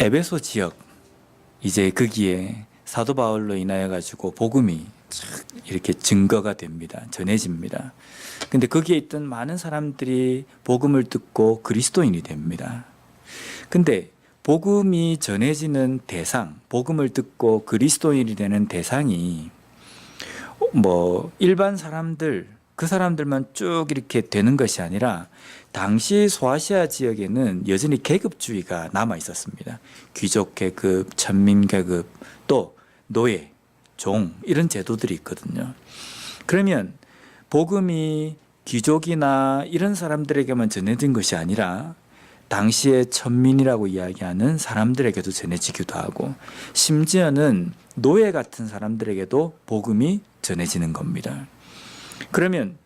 에베소 지역, 이제 거기에 사도 바울로 인하여 가지고 복음이 이렇게 증거가 됩니다. 전해집니다. 근데 거기에 있던 많은 사람들이 복음을 듣고 그리스도인이 됩니다. 근데 복음이 전해지는 대상, 복음을 듣고 그리스도인이 되는 대상이 일반 사람들, 그 사람들만 쭉 이렇게 되는 것이 아니라 당시 소아시아 지역에는 여전히 계급주의가 남아 있었습니다. 귀족 계급, 천민 계급, 또 노예, 종 이런 제도들이 있거든요. 그러면 복음이 귀족이나 이런 사람들에게만 전해진 것이 아니라 당시의 천민이라고 이야기하는 사람들에게도 전해지기도 하고 심지어는 노예 같은 사람들에게도 복음이 전해지는 겁니다. 그러면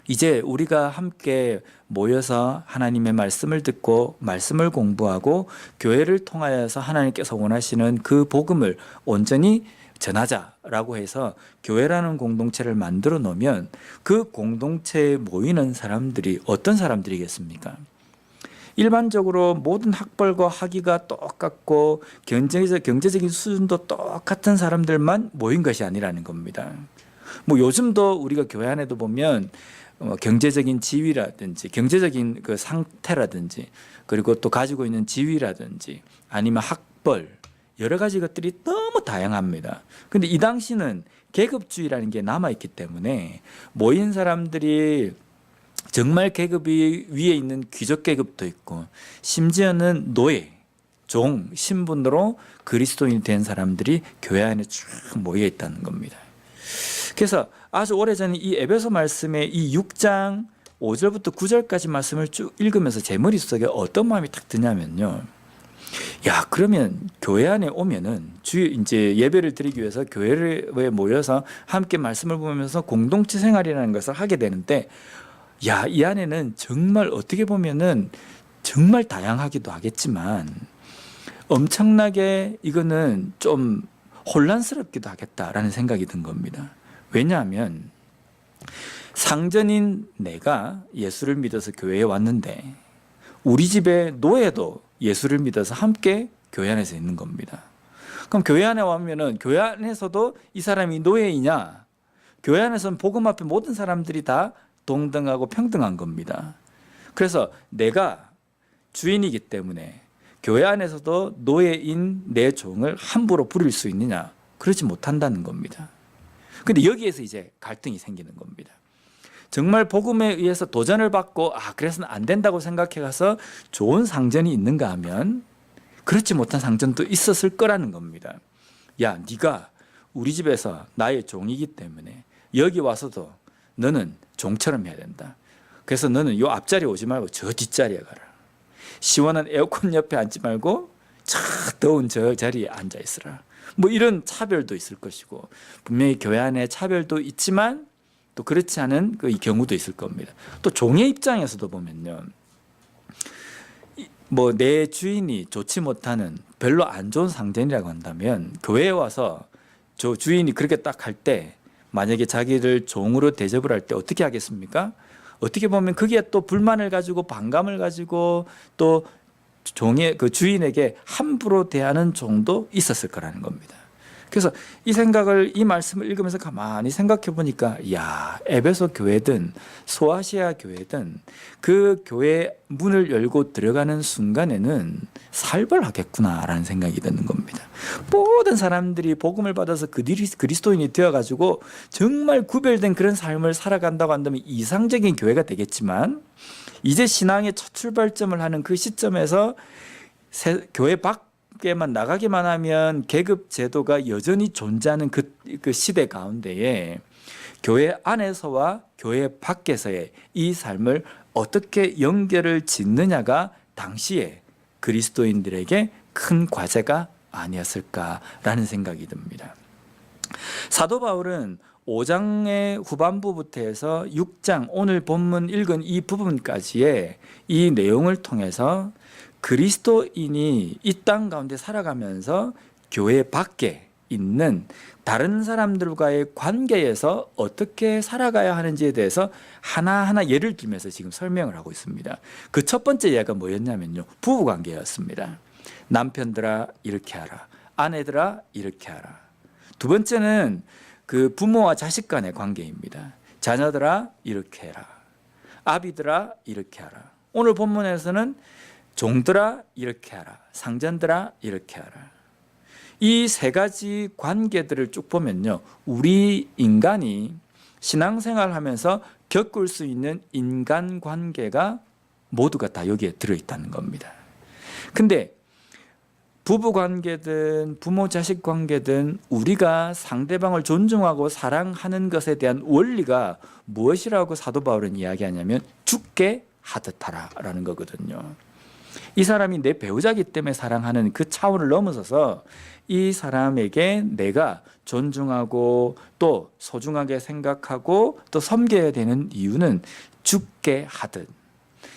이제 우리가 함께 모여서 하나님의 말씀을 듣고 말씀을 공부하고 교회를 통하여서 하나님께서 원하시는 그 복음을 온전히 전하자라고 해서 교회라는 공동체를 만들어 놓으면 그 공동체에 모이는 사람들이 어떤 사람들이겠습니까? 일반적으로 모든 학벌과 학위가 똑같고 경제적인 수준도 똑같은 사람들만 모인 것이 아니라는 겁니다. 요즘도 우리가 교회 안에도 보면 경제적인 지위라든지 경제적인 그 상태라든지 그리고 또 가지고 있는 지위라든지 아니면 학벌 여러 가지 것들이 너무 다양합니다. 근데 이 당시는 계급주의라는 게 남아있기 때문에 모인 사람들이 정말 계급이 위에 있는 귀족 계급도 있고 심지어는 노예, 종, 신분으로 그리스도인이 된 사람들이 교회 안에 쭉 모여 있다는 겁니다. 그래서 아주 오래전에 이 에베소 말씀의 이 6장 5절부터 9절까지 말씀을 쭉 읽으면서 제 머릿속에 어떤 마음이 딱 드냐면요. 야, 그러면 교회 안에 오면은 이제 예배를 드리기 위해서 교회에 모여서 함께 말씀을 보면서 공동체 생활이라는 것을 하게 되는데 야, 이 안에는 정말 어떻게 보면은 정말 다양하기도 하겠지만 엄청나게 이거는 좀 혼란스럽기도 하겠다라는 생각이 든 겁니다. 왜냐하면 상전인 내가 예수를 믿어서 교회에 왔는데 우리 집에 노예도 예수를 믿어서 함께 교회 안에서 있는 겁니다. 그럼 교회 안에 오면은 교회 안에서도 이 사람이 노예이냐? 교회 안에서는 복음 앞에 모든 사람들이 다 동등하고 평등한 겁니다. 그래서 내가 주인이기 때문에 교회 안에서도 노예인 내 종을 함부로 부릴 수 있느냐? 그렇지 못한다는 겁니다. 근데 여기에서 이제 갈등이 생기는 겁니다. 정말 복음에 의해서 도전을 받고 그래서는 안 된다고 생각해 가서 좋은 상전이 있는가 하면 그렇지 못한 상전도 있었을 거라는 겁니다. 야, 네가 우리 집에서 나의 종이기 때문에 여기 와서도 너는 종처럼 해야 된다. 그래서 너는 요 앞자리에 오지 말고 저 뒷자리에 가라. 시원한 에어컨 옆에 앉지 말고 더운 저 자리에 앉아 있으라. 이런 차별도 있을 것이고 분명히 교회 안에 차별도 있지만 또 그렇지 않은 그 경우도 있을 겁니다. 또 종의 입장에서도 보면요. 내 주인이 좋지 못하는 별로 안 좋은 상전이라고 한다면 교회에 와서 저 주인이 그렇게 딱 할 때 만약에 자기를 종으로 대접을 할 때 어떻게 하겠습니까? 어떻게 보면 그게 또 불만을 가지고 반감을 가지고 또 종의 그 주인에게 함부로 대하는 종도 있었을 거라는 겁니다. 그래서 이 말씀을 읽으면서 가만히 생각해 보니까 야, 에베소 교회든 소아시아 교회든 그 교회 문을 열고 들어가는 순간에는 살벌하겠구나라는 생각이 드는 겁니다. 모든 사람들이 복음을 받아서 그리스도인이 되어가지고 정말 구별된 그런 삶을 살아간다고 한다면 이상적인 교회가 되겠지만 이제 신앙의 첫 출발점을 하는 그 시점에서 교회 밖에만 나가기만 하면 계급 제도가 여전히 존재하는 그 시대 가운데에 교회 안에서와 교회 밖에서의 이 삶을 어떻게 연결을 짓느냐가 당시에 그리스도인들에게 큰 과제가 아니었을까라는 생각이 듭니다. 사도 바울은 5장의 후반부부터 해서 6장 오늘 본문 읽은 이 부분까지의 이 내용을 통해서 그리스도인이 이 땅 가운데 살아가면서 교회 밖에 있는 다른 사람들과의 관계에서 어떻게 살아가야 하는지에 대해서 하나하나 예를 들면서 지금 설명을 하고 있습니다. 그 첫 번째 예가 뭐였냐면요, 부부관계였습니다. 남편들아 이렇게 하라. 아내들아 이렇게 하라. 두 번째는 그 부모와 자식 간의 관계입니다. 자녀들아 이렇게 해라. 아비들아 이렇게 하라. 오늘 본문에서는 종들아 이렇게 하라. 상전들아 이렇게 하라. 이 세 가지 관계들을 쭉 보면요, 우리 인간이 신앙생활하면서 겪을 수 있는 인간관계가 모두가 다 여기에 들어있다는 겁니다. 근데 부부관계든 부모 자식 관계든 우리가 상대방을 존중하고 사랑하는 것에 대한 원리가 무엇이라고 사도 바울은 이야기하냐면 죽게 하듯 하라라는 거거든요. 이 사람이 내 배우자이기 때문에 사랑하는 그 차원을 넘어서서 이 사람에게 내가 존중하고 또 소중하게 생각하고 또 섬겨야 되는 이유는 죽게 하듯,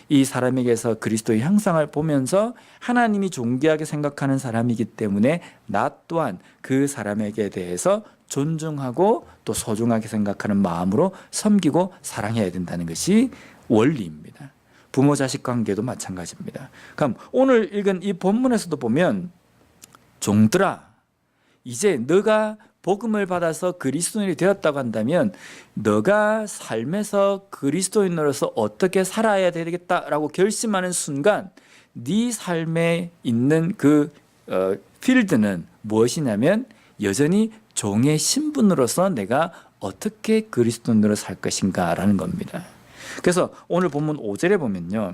이 사람에게서 그리스도의 형상을 보면서 하나님이 존귀하게 생각하는 사람이기 때문에 나 또한 그 사람에게 대해서 존중하고 또 소중하게 생각하는 마음으로 섬기고 사랑해야 된다는 것이 원리입니다. 부모 자식 관계도 마찬가지입니다. 그럼 오늘 읽은 이 본문에서도 보면 종들아, 이제 너가 복음을 받아서 그리스도인이 되었다고 한다면 너가 삶에서 그리스도인으로서 어떻게 살아야 되겠다라고 결심하는 순간 네 삶에 있는 그 필드는 무엇이냐면 여전히 종의 신분으로서 내가 어떻게 그리스도인으로 살 것인가라는 겁니다. 그래서 오늘 본문 5절에 보면요,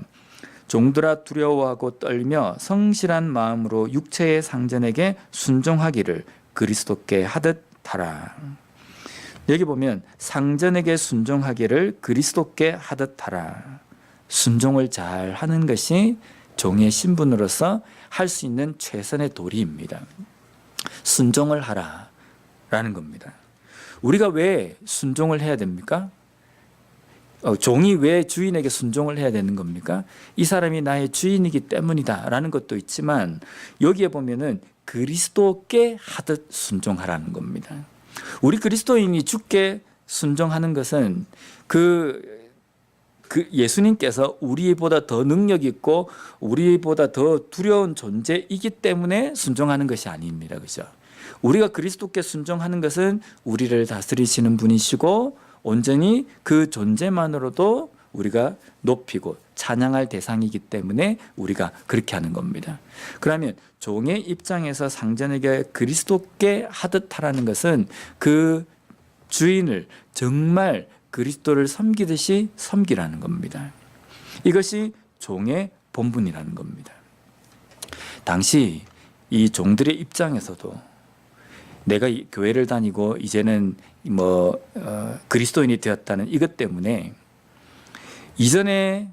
종들아 두려워하고 떨며 성실한 마음으로 육체의 상전에게 순종하기를 그리스도께 하듯 하라. 여기 보면 상전에게 순종하기를 그리스도께 하듯 하라. 순종을 잘 하는 것이 종의 신분으로서 할 수 있는 최선의 도리입니다. 순종을 하라라는 겁니다. 우리가 왜 순종을 해야 됩니까? 종이 왜 주인에게 순종을 해야 되는 겁니까? 이 사람이 나의 주인이기 때문이다 라는 것도 있지만 여기에 보면은 그리스도께 하듯 순종하라는 겁니다. 우리 그리스도인이 주께 순종하는 것은 그 예수님께서 우리보다 더 능력 있고 우리보다 더 두려운 존재이기 때문에 순종하는 것이 아닙니다. 그죠? 우리가 그리스도께 순종하는 것은 우리를 다스리시는 분이시고 온전히 그 존재만으로도 우리가 높이고 찬양할 대상이기 때문에 우리가 그렇게 하는 겁니다. 그러면 종의 입장에서 상전에게 그리스도께 하듯 하라는 것은 그 주인을 정말 그리스도를 섬기듯이 섬기라는 겁니다. 이것이 종의 본분이라는 겁니다. 당시 이 종들의 입장에서도 내가 교회를 다니고 이제는 그리스도인이 되었다는 이것 때문에 이전에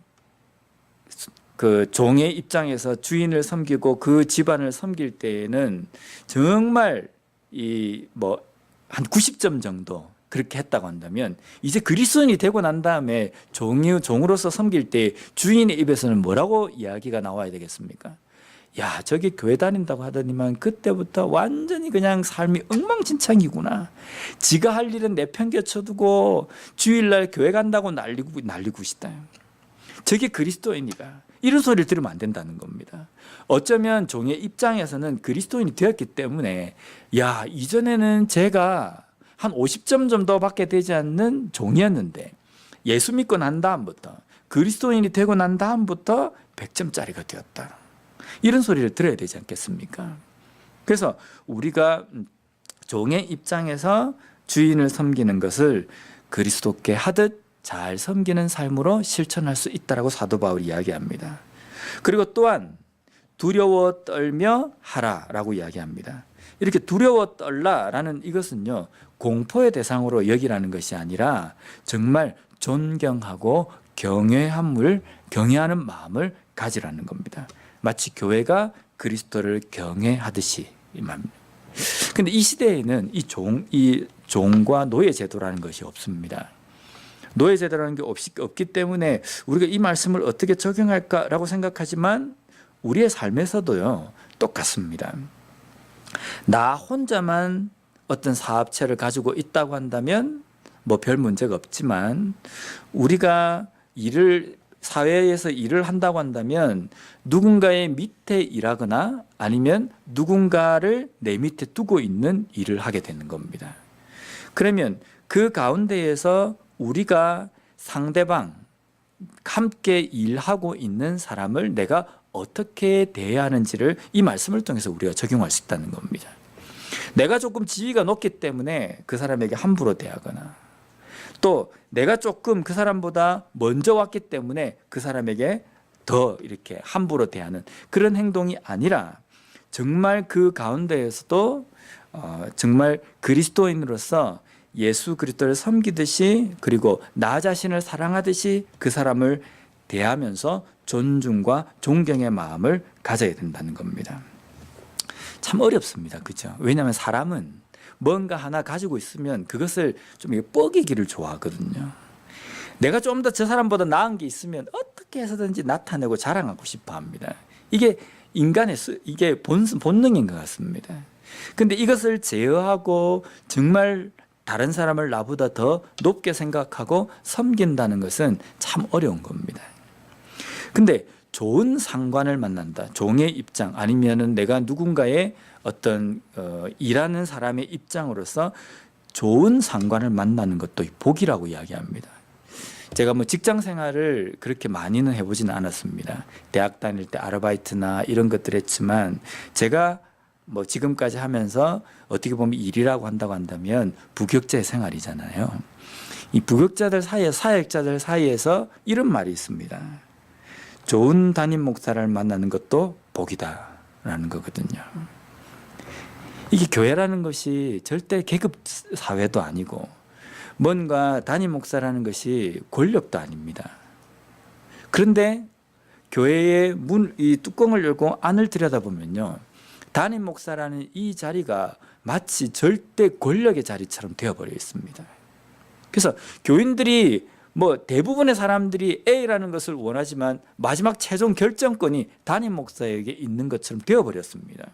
그 종의 입장에서 주인을 섬기고 그 집안을 섬길 때에는 정말 한 90점 정도 그렇게 했다고 한다면 이제 그리스도인이 되고 난 다음에 종으로서 섬길 때 주인의 입에서는 뭐라고 이야기가 나와야 되겠습니까? 야, 저기 교회 다닌다고 하더니만 그때부터 완전히 그냥 삶이 엉망진창이구나. 지가 할 일은 내팽개쳐두고 주일날 교회 간다고 난리고 싶다. 저게 그리스도인이다. 이런 소리를 들으면 안 된다는 겁니다. 어쩌면 종의 입장에서는 그리스도인이 되었기 때문에 야, 이전에는 제가 한 50점 정도밖에 되지 않는 종이었는데 예수 믿고 난 다음부터 그리스도인이 되고 난 다음부터 100점짜리가 되었다. 이런 소리를 들어야 되지 않겠습니까? 그래서 우리가 종의 입장에서 주인을 섬기는 것을 그리스도께 하듯 잘 섬기는 삶으로 실천할 수 있다라고 사도 바울이 이야기합니다. 그리고 또한 두려워 떨며 하라라고 이야기합니다. 이렇게 두려워 떨라라는 이것은요, 공포의 대상으로 여기라는 것이 아니라 정말 존경하고 경외하는 마음을 가지라는 겁니다. 마치 교회가 그리스도를 경외하듯이 말입니다. 근데 이 시대에는 이 종과 노예 제도라는 것이 없습니다. 노예 제도라는 게 없기 때문에 우리가 이 말씀을 어떻게 적용할까라고 생각하지만 우리의 삶에서도요, 똑같습니다. 나 혼자만 어떤 사업체를 가지고 있다고 한다면 별 문제가 없지만 우리가 일을 사회에서 일을 한다고 한다면 누군가의 밑에 일하거나 아니면 누군가를 내 밑에 두고 있는 일을 하게 되는 겁니다. 그러면 그 가운데에서 우리가 상대방, 함께 일하고 있는 사람을 내가 어떻게 대해야 하는지를 이 말씀을 통해서 우리가 적용할 수 있다는 겁니다. 내가 조금 지위가 높기 때문에 그 사람에게 함부로 대하거나, 또 내가 조금 그 사람보다 먼저 왔기 때문에 그 사람에게 더 이렇게 함부로 대하는 그런 행동이 아니라, 정말 그 가운데에서도 정말 그리스도인으로서 예수 그리스도를 섬기듯이, 그리고 나 자신을 사랑하듯이 그 사람을 대하면서 존중과 존경의 마음을 가져야 된다는 겁니다. 참 어렵습니다. 그렇죠? 왜냐하면 사람은 뭔가 하나 가지고 있으면 그것을 좀 뻐기기를 좋아하거든요. 내가 좀 더 저 사람보다 나은 게 있으면 어떻게 해서든지 나타내고 자랑하고 싶어 합니다. 이게 인간의 이게 본능인 것 같습니다. 근데 이것을 제어하고 정말 다른 사람을 나보다 더 높게 생각하고 섬긴다는 것은 참 어려운 겁니다. 근데 좋은 상관을 만난다, 종의 입장, 아니면은 내가 누군가의 어떤 일하는 사람의 입장으로서 좋은 상관을 만나는 것도 복이라고 이야기합니다. 제가 뭐 직장 생활을 그렇게 많이는 해보지는 않았습니다. 대학 다닐 때 아르바이트나 이런 것들 했지만, 제가 뭐 지금까지 하면서 어떻게 보면 일이라고 한다고 한다면 부격자의 생활이잖아요. 이 부격자들 사이에, 사역자들 사이에서 이런 말이 있습니다. 좋은 담임 목사를 만나는 것도 복이다라는 거거든요. 이게 교회라는 것이 절대 계급 사회도 아니고, 뭔가 담임 목사라는 것이 권력도 아닙니다. 그런데 교회의 이 뚜껑을 열고 안을 들여다보면요, 담임 목사라는 이 자리가 마치 절대 권력의 자리처럼 되어버려 있습니다. 그래서 교인들이 뭐 대부분의 사람들이 A라는 것을 원하지만 마지막 최종 결정권이 담임 목사에게 있는 것처럼 되어버렸습니다.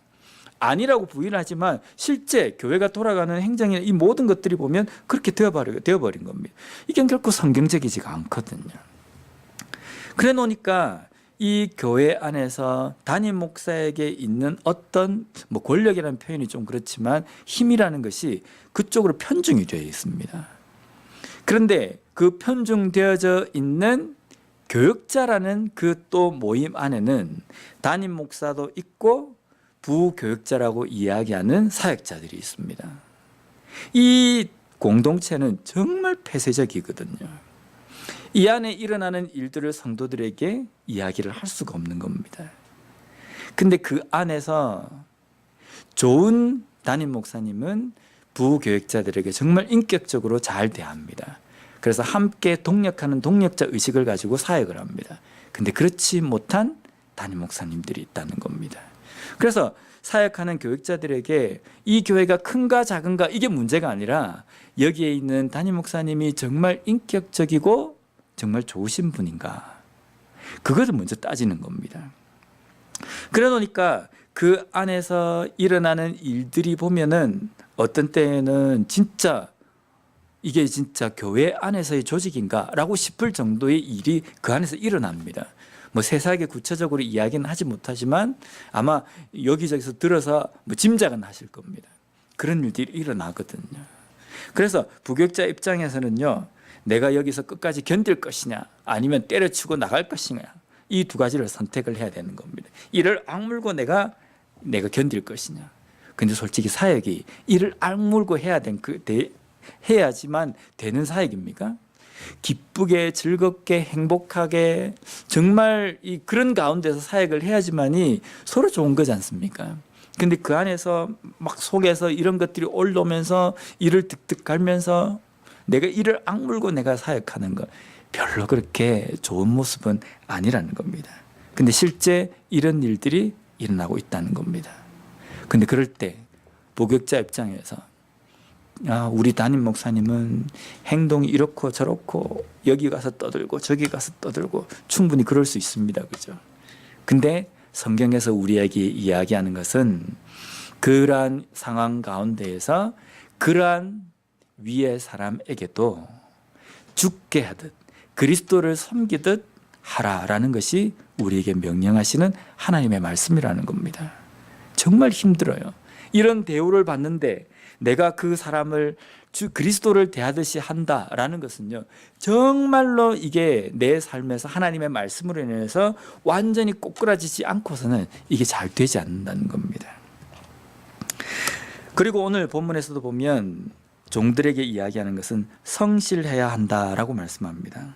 아니라고 부인하지만 실제 교회가 돌아가는 행정이나 이 모든 것들이 보면 그렇게 되어버린 겁니다. 이게 결코 성경적이지가 않거든요. 그래 놓으니까 이 교회 안에서 담임 목사에게 있는 어떤 뭐 권력이라는 표현이 좀 그렇지만 힘이라는 것이 그쪽으로 편중이 되어 있습니다. 그런데 그 편중되어져 있는 교역자라는 그 또 모임 안에는 담임 목사도 있고 부교역자라고 이야기하는 사역자들이 있습니다. 이 공동체는 정말 폐쇄적이거든요. 이 안에 일어나는 일들을 성도들에게 이야기를 할 수가 없는 겁니다. 근데 그 안에서 좋은 담임 목사님은 부교역자들에게 정말 인격적으로 잘 대합니다. 그래서 함께 동력하는 동력자 의식을 가지고 사역을 합니다. 근데 그렇지 못한 담임 목사님들이 있다는 겁니다. 그래서 사역하는 교역자들에게 이 교회가 큰가 작은가 이게 문제가 아니라, 여기에 있는 담임 목사님이 정말 인격적이고 정말 좋으신 분인가, 그것을 먼저 따지는 겁니다. 그래 놓으니까 그 안에서 일어나는 일들이 보면은 어떤 때에는 진짜 이게 진짜 교회 안에서의 조직인가라고 싶을 정도의 일이 그 안에서 일어납니다. 뭐 세세하게 구체적으로 이야기는 하지 못하지만 아마 여기저기서 들어서 뭐 짐작은 하실 겁니다. 그런 일들이 일어나거든요. 그래서 부교역자 입장에서는요, 내가 여기서 끝까지 견딜 것이냐 아니면 때려치고 나갈 것이냐, 이 두 가지를 선택을 해야 되는 겁니다. 이를 악물고 내가 견딜 것이냐. 근데 솔직히 사역이 이를 악물고 해야지만 되는 사역입니까? 기쁘게 즐겁게 행복하게 정말 그런 가운데서 사역을 해야지만이 서로 좋은 거지 않습니까? 근데 그 안에서 막 속에서 이런 것들이 올라오면서 이를 득득 갈면서 내가 이를 악물고 내가 사역하는 것, 별로 그렇게 좋은 모습은 아니라는 겁니다. 근데 실제 이런 일들이 일어나고 있다는 겁니다. 근데 그럴 때 부교역자 입장에서 우리 담임 목사님은 행동이 이렇고 저렇고 여기 가서 떠들고 저기 가서 떠들고 충분히 그럴 수 있습니다. 그죠? 근데 성경에서 우리에게 이야기하는 것은 그러한 상황 가운데에서 그러한 위의 사람에게도 죽게 하듯 그리스도를 섬기듯 하라라는 것이 우리에게 명령하시는 하나님의 말씀이라는 겁니다. 정말 힘들어요. 이런 대우를 받는데 내가 그 사람을 주 그리스도를 대하듯이 한다라는 것은요, 정말로 이게 내 삶에서 하나님의 말씀으로 인해서 완전히 꼬꾸라지지 않고서는 이게 잘 되지 않는다는 겁니다. 그리고 오늘 본문에서도 보면 종들에게 이야기하는 것은 성실해야 한다라고 말씀합니다.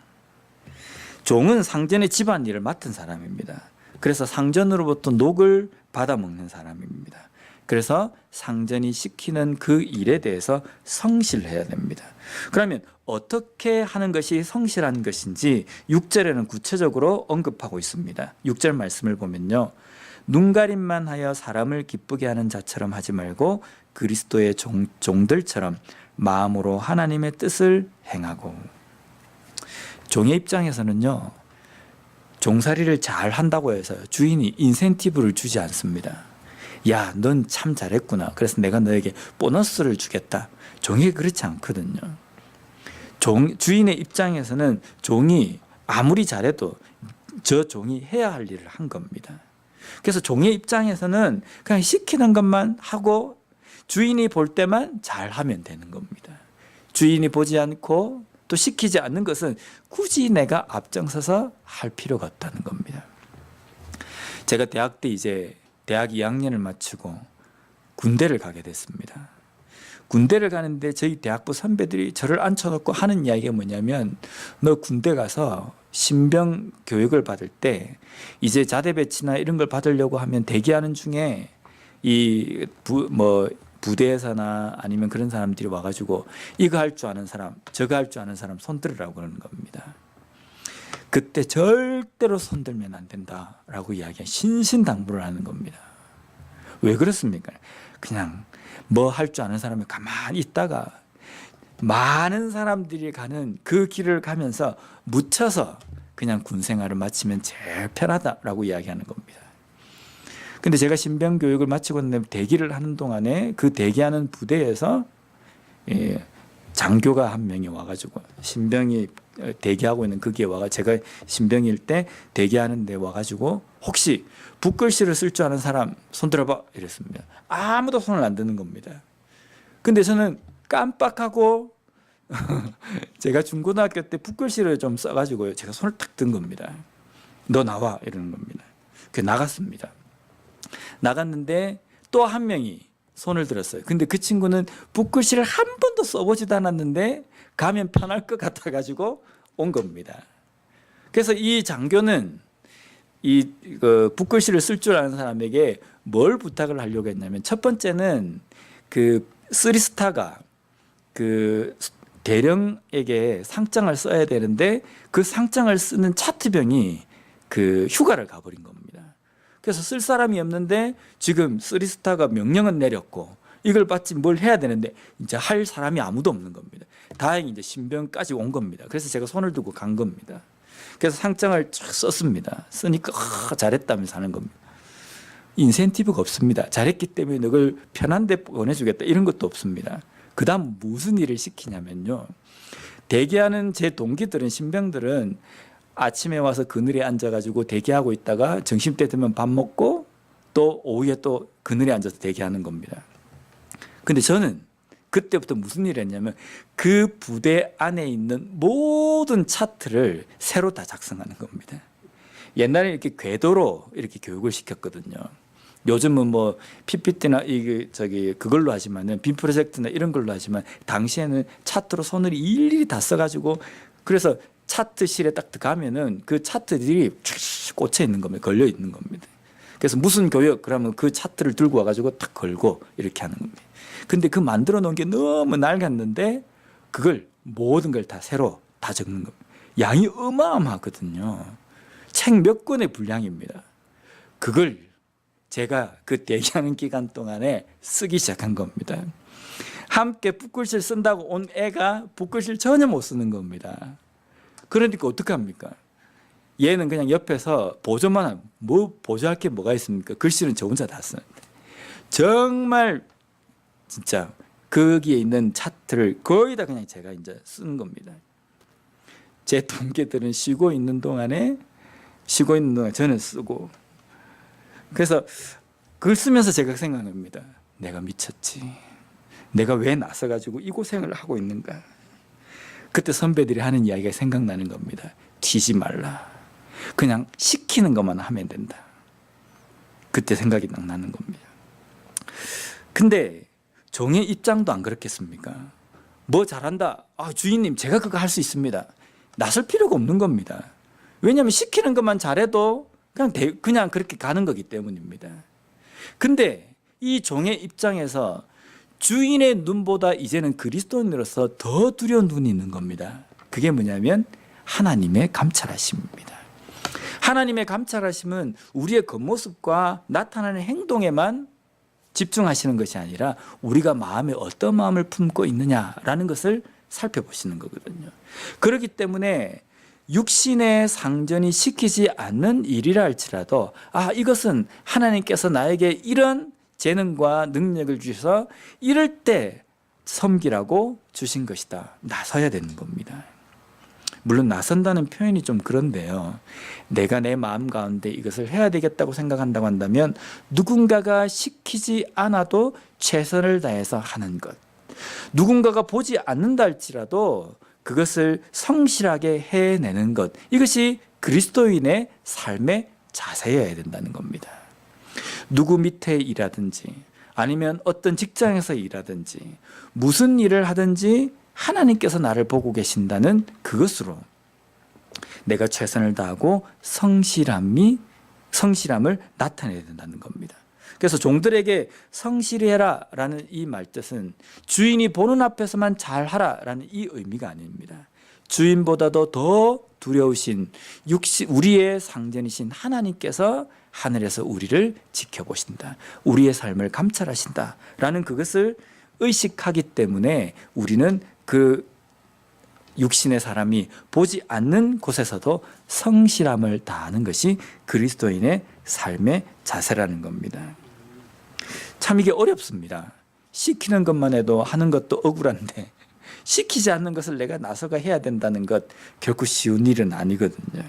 종은 상전의 집안일을 맡은 사람입니다. 그래서 상전으로부터 녹을 받아먹는 사람입니다. 그래서 상전이 시키는 그 일에 대해서 성실해야 됩니다. 그러면 어떻게 하는 것이 성실한 것인지 6절에는 구체적으로 언급하고 있습니다. 6절 말씀을 보면요, 눈가림만 하여 사람을 기쁘게 하는 자처럼 하지 말고 그리스도의 종들처럼 마음으로 하나님의 뜻을 행하고. 종의 입장에서는요, 종살이를 잘 한다고 해서 주인이 인센티브를 주지 않습니다. 야, 넌 참 잘했구나, 그래서 내가 너에게 보너스를 주겠다. 종이 그렇지 않거든요. 주인의 입장에서는 종이 아무리 잘해도 저 종이 해야 할 일을 한 겁니다. 그래서 종의 입장에서는 그냥 시키는 것만 하고 주인이 볼 때만 잘하면 되는 겁니다. 주인이 보지 않고 또 시키지 않는 것은 굳이 내가 앞장서서 할 필요가 없다는 겁니다. 제가 대학 때 이제 대학 2학년을 마치고 군대를 가게 됐습니다. 군대를 가는데 저희 대학부 선배들이 저를 앉혀놓고 하는 이야기가 뭐냐면, 너 군대 가서 신병 교육을 받을 때 이제 자대 배치나 이런 걸 받으려고 하면 대기하는 중에 부대에서나 아니면 그런 사람들이 와가지고 이거 할 줄 아는 사람, 저거 할 줄 아는 사람 손들으라고 그러는 겁니다. 그때 절대로 손들면 안 된다라고 신신당부를 하는 겁니다. 왜 그렇습니까? 그냥 뭐 할 줄 아는 사람이 가만히 있다가 많은 사람들이 가는 그 길을 가면서 묻혀서 그냥 군 생활을 마치면 제일 편하다라고 이야기하는 겁니다. 근데 제가 신병 교육을 마치고 대기를 하는 동안에 그 대기하는 부대에서 장교가 한 명이 와가지고, 신병이 대기하고 있는 거기에 와가, 제가 신병일 때 대기하는 데 와가지고, 혹시 붓글씨를 쓸 줄 아는 사람 손들어봐 이랬습니다. 아무도 손을 안 드는 겁니다. 근데 저는 깜빡하고 제가 중고등학교 때 붓글씨를 좀 써가지고요, 제가 손을 탁 든 겁니다. 너 나와 이러는 겁니다. 그 나갔습니다. 나갔는데 또 한 명이 손을 들었어요. 근데 그 친구는 붓글씨를 한 번도 써보지도 않았는데 가면 편할 것 같아가지고 온 겁니다. 그래서 이 장교는 붓글씨를 쓸 줄 아는 사람에게 뭘 부탁을 하려고 했냐면, 첫 번째는 그 쓰리스타가 그 대령에게 상장을 써야 되는데 그 상장을 쓰는 차트병이 그 휴가를 가버린 겁니다. 그래서 쓸 사람이 없는데 지금 쓰리스타가 명령은 내렸고 이걸 받지 뭘 해야 되는데 이제 할 사람이 아무도 없는 겁니다. 다행히 이제 신병까지 온 겁니다. 그래서 제가 손을 두고 간 겁니다. 그래서 상장을 쫙 썼습니다. 쓰니까 잘했다면서 하는 겁니다. 인센티브가 없습니다. 잘했기 때문에 너를 편한 데 보내주겠다 이런 것도 없습니다. 그 다음 무슨 일을 시키냐면요, 대기하는 제 동기들은, 신병들은 아침에 와서 그늘에 앉아가지고 대기하고 있다가 점심때 되면 밥 먹고 또 오후에 또 그늘에 앉아서 대기하는 겁니다. 근데 저는 그때부터 무슨 일을 했냐면 그 부대 안에 있는 모든 차트를 새로 다 작성하는 겁니다. 옛날에 이렇게 궤도로 이렇게 교육을 시켰거든요. 요즘은 뭐 PPT나 그걸로 하지만은 빔 프로젝트나 이런 걸로 하지만, 당시에는 차트로 손을 일일이 다 써가지고, 그래서 차트실에 딱 가면은 그 차트들이 쫙 꽂혀 있는 겁니다. 걸려 있는 겁니다. 그래서 무슨 교육 그러면 그 차트를 들고 와가지고 딱 걸고 이렇게 하는 겁니다. 근데 그 만들어 놓은 게 너무 낡았는데 그걸 모든 걸 다 새로 다 적는 겁니다. 양이 어마어마하거든요. 책 몇 권의 분량입니다. 그걸 제가 그 대기하는 기간 동안에 쓰기 시작한 겁니다. 함께 붓글씨를 쓴다고 온 애가 붓글씨를 전혀 못 쓰는 겁니다. 그러니까 어떡합니까? 얘는 그냥 옆에서 보조만 하면, 뭐 보조할 게 뭐가 있습니까? 글씨는 저 혼자 다 쓰는데. 정말 진짜 거기에 있는 차트를 거의 다 그냥 제가 이제 쓴 겁니다. 제 동기들은 쉬고 있는 동안에 쉬고 있는 동안 저는 쓰고. 그래서 그걸 쓰면서 제가 생각합니다. 내가 미쳤지. 내가 왜 나서가지고 이 고생을 하고 있는가. 그때 선배들이 하는 이야기가 생각나는 겁니다. 튀지 말라. 그냥 시키는 것만 하면 된다. 그때 생각이 딱 나는 겁니다. 근데 종의 입장도 안 그렇겠습니까? 뭐 잘한다. 주인님 제가 그거 할 수 있습니다. 나설 필요가 없는 겁니다. 왜냐하면 시키는 것만 잘해도 그냥 그렇게 가는 거기 때문입니다. 근데 이 종의 입장에서 주인의 눈보다 이제는 그리스도인으로서 더 두려운 눈이 있는 겁니다. 그게 뭐냐면 하나님의 감찰하심입니다. 하나님의 감찰하심은 우리의 겉모습과 나타나는 행동에만 집중하시는 것이 아니라 우리가 마음에 어떤 마음을 품고 있느냐라는 것을 살펴보시는 거거든요. 그렇기 때문에 육신의 상전이 시키지 않는 일이라 할지라도 이것은 하나님께서 나에게 이런 재능과 능력을 주셔서 이럴 때 섬기라고 주신 것이다. 나서야 되는 겁니다. 물론 나선다는 표현이 좀 그런데요. 내가 내 마음 가운데 이것을 해야 되겠다고 생각한다고 한다면 누군가가 시키지 않아도 최선을 다해서 하는 것. 누군가가 보지 않는다 할지라도 그것을 성실하게 해내는 것. 이것이 그리스도인의 삶의 자세여야 된다는 겁니다. 누구 밑에 일하든지 아니면 어떤 직장에서 일하든지 무슨 일을 하든지 하나님께서 나를 보고 계신다는 그것으로 내가 최선을 다하고 성실함을 나타내야 된다는 겁니다. 그래서 종들에게 성실해라 라는 이 말뜻은 주인이 보는 앞에서만 잘하라 라는 이 의미가 아닙니다. 주인보다도 더 두려우신 우리의 상전이신 하나님께서 하늘에서 우리를 지켜보신다. 우리의 삶을 감찰하신다 라는 그것을 의식하기 때문에 우리는 그 육신의 사람이 보지 않는 곳에서도 성실함을 다하는 것이 그리스도인의 삶의 자세라는 겁니다. 참 이게 어렵습니다. 시키는 것만 해도 하는 것도 억울한데 시키지 않는 것을 내가 나서가 해야 된다는 것 결코 쉬운 일은 아니거든요.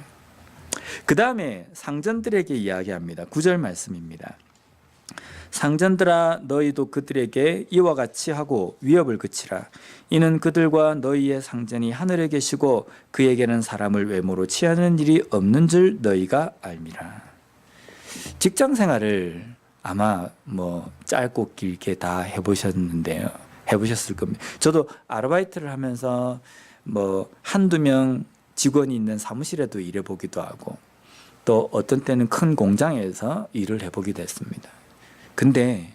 그 다음에 상전들에게 이야기합니다. 9절 말씀입니다. 상전들아 너희도 그들에게 이와 같이 하고 위협을 그치라. 이는 그들과 너희의 상전이 하늘에 계시고 그에게는 사람을 외모로 취하는 일이 없는 줄 너희가 알미라. 직장 생활을 아마 짧고 길게 다 해보셨을 겁니다. 저도 아르바이트를 하면서 한두 명 직원이 있는 사무실에도 일해보기도 하고 또 어떤 때는 큰 공장에서 일을 해보기도 했습니다. 근데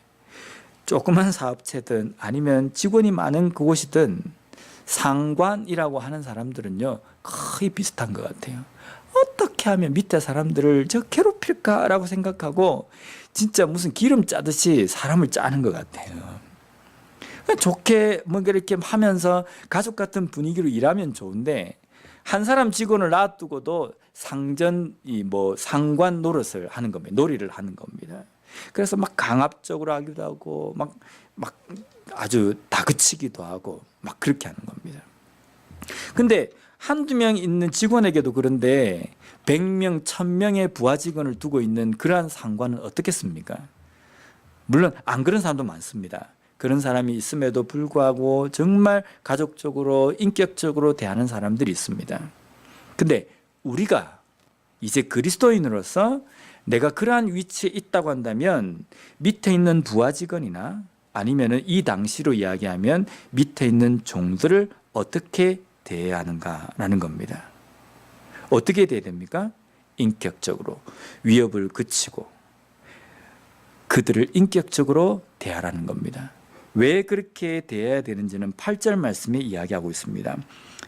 조그만 사업체든 아니면 직원이 많은 그곳이든 상관이라고 하는 사람들은요 거의 비슷한 것 같아요. 어떻게 하면 밑에 사람들을 괴롭힐까라고 생각하고 진짜 무슨 기름 짜듯이 사람을 짜는 것 같아요. 좋게 이렇게 하면서 가족 같은 분위기로 일하면 좋은데 한 사람 직원을 놔두고도 상관 노릇을 하는 겁니다. 놀이를 하는 겁니다. 그래서 강압적으로 하기도 하고 아주 다그치기도 하고 그렇게 하는 겁니다. 근데 한두 명 있는 직원에게도 그런데 100명, 1000명의 부하 직원을 두고 있는 그러한 상관은 어떻겠습니까? 물론 안 그런 사람도 많습니다. 그런 사람이 있음에도 불구하고 정말 가족적으로 인격적으로 대하는 사람들이 있습니다. 근데 우리가 이제 그리스도인으로서 내가 그러한 위치에 있다고 한다면 밑에 있는 부하 직원이나 아니면은 이 당시로 이야기하면 밑에 있는 종들을 어떻게 대해야 하는가라는 겁니다. 어떻게 대해야 됩니까? 인격적으로 위협을 그치고 그들을 인격적으로 대하라는 겁니다. 왜 그렇게 대해야 되는지는 8절 말씀에 이야기하고 있습니다.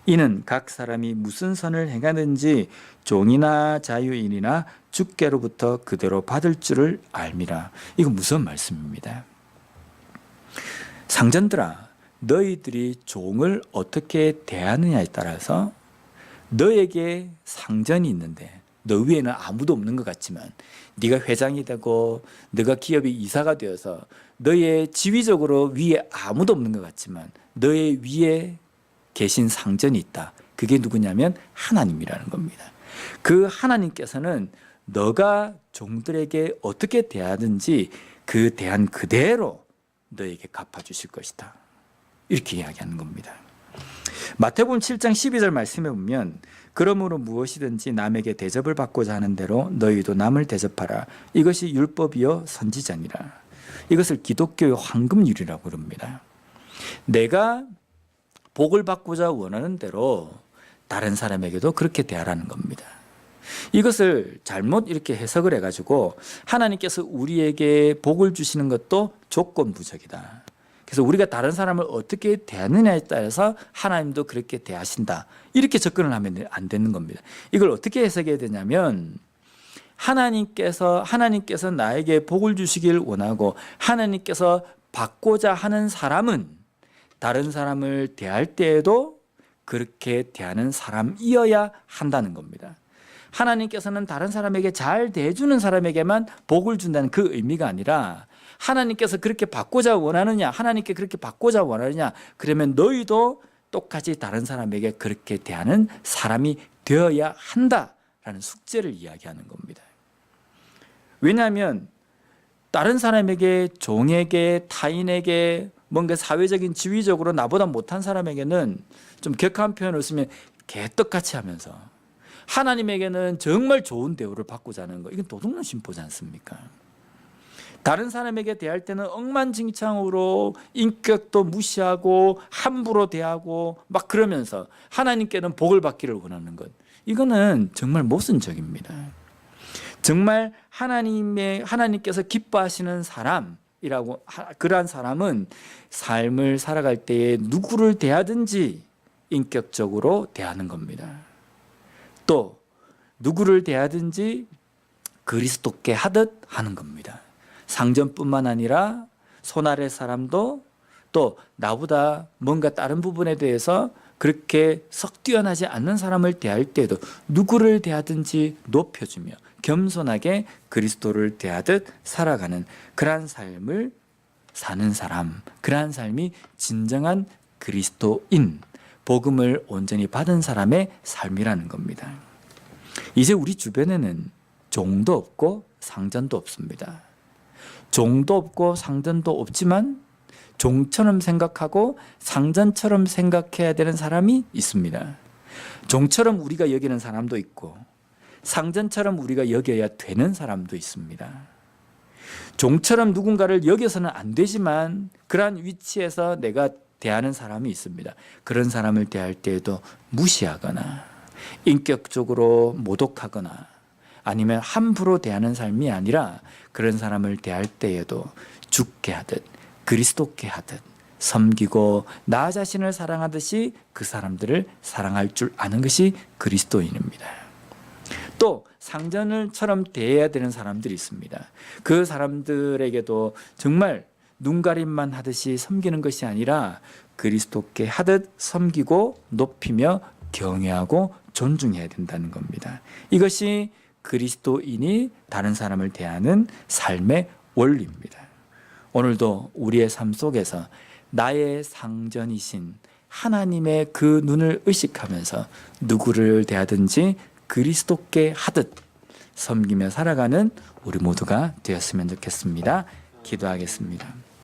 이는 각 사람이 무슨 선을 행하든지 종이나 자유인이나 주께로부터 그대로 받을 줄을 알미라. 이거 무슨 말씀입니다? 상전들아, 너희들이 종을 어떻게 대하느냐에 따라서 너에게 상전이 있는데 너 위에는 아무도 없는 것 같지만 네가 회장이 되고 네가 기업의 이사가 되어서 너의 지위적으로 위에 아무도 없는 것 같지만 너의 위에 계신 상전이 있다. 그게 누구냐면 하나님이라는 겁니다. 그 하나님께서는 너가 종들에게 어떻게 대하든지 그 대한 그대로 너에게 갚아주실 것이다. 이렇게 이야기하는 겁니다. 마태복음 7장 12절 말씀에 보면 그러므로 무엇이든지 남에게 대접을 받고자 하는 대로 너희도 남을 대접하라. 이것이 율법이요 선지자니라. 이것을 기독교의 황금률이라고 부릅니다. 내가 복을 받고자 원하는 대로 다른 사람에게도 그렇게 대하라는 겁니다. 이것을 잘못 이렇게 해석을 해가지고 하나님께서 우리에게 복을 주시는 것도 조건부적이다. 그래서 우리가 다른 사람을 어떻게 대하느냐에 따라서 하나님도 그렇게 대하신다. 이렇게 접근을 하면 안 되는 겁니다. 이걸 어떻게 해석해야 되냐면 하나님께서 나에게 복을 주시길 원하고 하나님께서 받고자 하는 사람은 다른 사람을 대할 때에도 그렇게 대하는 사람이어야 한다는 겁니다. 하나님께서는 다른 사람에게 잘 대해주는 사람에게만 복을 준다는 그 의미가 아니라 하나님께서 그렇게 받고자 원하느냐, 하나님께 그렇게 받고자 원하느냐, 그러면 너희도 똑같이 다른 사람에게 그렇게 대하는 사람이 되어야 한다라는 숙제를 이야기하는 겁니다. 왜냐하면 다른 사람에게, 종에게, 타인에게 뭔가 사회적인 지위적으로 나보다 못한 사람에게는 좀 격한 표현을 쓰면 개떡같이 하면서 하나님에게는 정말 좋은 대우를 받고자 하는 거, 이건 도둑놈 심보지 않습니까? 다른 사람에게 대할 때는 억만장창으로 인격도 무시하고 함부로 대하고 막 그러면서 하나님께는 복을 받기를 원하는 것, 이거는 정말 모순적입니다. 정말 하나님께서 기뻐하시는 사람이라고, 그러한 사람은 삶을 살아갈 때에 누구를 대하든지 인격적으로 대하는 겁니다. 또 누구를 대하든지 그리스도께 하듯 하는 겁니다. 상전뿐만 아니라 손 아래 사람도, 또 나보다 뭔가 다른 부분에 대해서 그렇게 썩 뛰어나지 않는 사람을 대할 때에도 누구를 대하든지 높여주며 겸손하게 그리스도를 대하듯 살아가는 그러한 삶을 사는 사람, 그러한 삶이 진정한 그리스도인, 복음을 온전히 받은 사람의 삶이라는 겁니다. 이제 우리 주변에는 종도 없고 상전도 없습니다. 종도 없고 상전도 없지만 종처럼 생각하고 상전처럼 생각해야 되는 사람이 있습니다. 종처럼 우리가 여기는 사람도 있고 상전처럼 우리가 여겨야 되는 사람도 있습니다. 종처럼 누군가를 여겨서는 안 되지만 그러한 위치에서 내가 대하는 사람이 있습니다. 그런 사람을 대할 때에도 무시하거나 인격적으로 모독하거나 아니면 함부로 대하는 삶이 아니라 그런 사람을 대할 때에도 죽게 하듯 그리스도께 하듯 섬기고 나 자신을 사랑하듯이 그 사람들을 사랑할 줄 아는 것이 그리스도인입니다. 또 상전을처럼 대해야 되는 사람들이 있습니다. 그 사람들에게도 정말 눈가림만 하듯이 섬기는 것이 아니라 그리스도께 하듯 섬기고 높이며 경외하고 존중해야 된다는 겁니다. 이것이 그리스도인이 다른 사람을 대하는 삶의 원리입니다. 오늘도 우리의 삶 속에서 나의 상전이신 하나님의 그 눈을 의식하면서 누구를 대하든지 그리스도께 하듯 섬기며 살아가는 우리 모두가 되었으면 좋겠습니다. 기도하겠습니다.